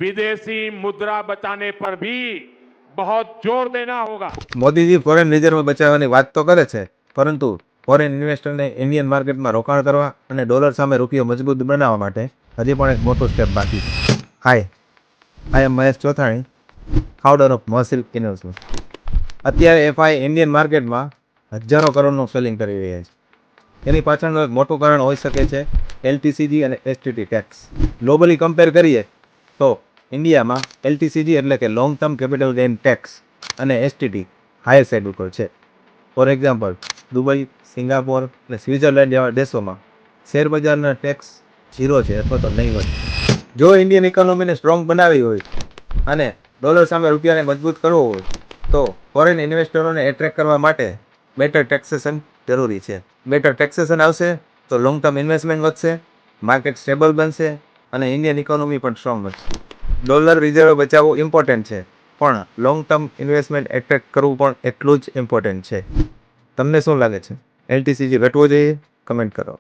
विदेशी मुद्रा बचाने पर भी बहुत जोर देना होगा। મોદીજી ફોરેન રિઝર્વ બચાવવાની વાત તો કરે છે, પરંતુ ફોરેન ઇન્વેસ્ટરને ઇન્ડિયન માર્કેટમાં રોકાણ કરવા અને ડોલર સામે રૂપિયો મજબૂત બનાવવા માટે હજી પણ એક મોટું સ્ટેપ બાકી છે. Hi, I am Mahesh Chothani, founder of Mosil investment. અત્યારે એફઆઈ ઇન્ડિયન માર્કેટમાં હજારો કરોડનું સેલિંગ કરી રહ્યા છે. એની પાછળનું એક મોટું કારણ હોઈ શકે છે એલટીસીજી અને એસટીટી ટેક્સ. ગ્લોબલી કમ્પેર કરીએ તો ઇન્ડિયામાં એલટીસીજી એટલે કે long term capital gain tax અને એસટીટી હાયર સાઇડ ઉપર છે. ફોર એક્ઝામ્પલ, દુબઈ, સિંગાપોર અને સ્વિટ્ઝરલેન્ડ જેવા દેશોમાં શેરબજારના ટેક્સ 0 છે અથવા તો નહીં હોય. જો ઇન્ડિયન ઇકોનોમીને સ્ટ્રોંગ બનાવવી હોય અને ડોલર સામે રૂપિયાને મજબૂત કરવો હોય તો ફોરેન ઇન્વેસ્ટરોને એટ્રેક્ટ કરવા માટે બેટર ટેક્સેશન જરૂરી છે. બેટર ટેક્સેશન આવશે તો લોંગ ટર્મ ઇન્વેસ્ટમેન્ટ વધશે, માર્કેટ સ્ટેબલ બનશે અને ઇન્ડિયન ઇકોનોમી પણ સ્ટ્રોંગ બનશે. ડોલર રિઝર્વ બચાવવું ઇમ્પોર્ટન્ટ છે, પણ લોંગ ટર્મ ઇન્વેસ્ટમેન્ટ એટ્રેક્ટ કરવું પણ એટલું જ ઇમ્પોર્ટન્ટ છે. તમને શું લાગે છે? એલટીસીજી ઘટવો જોઈએ? કમેન્ટ કરો.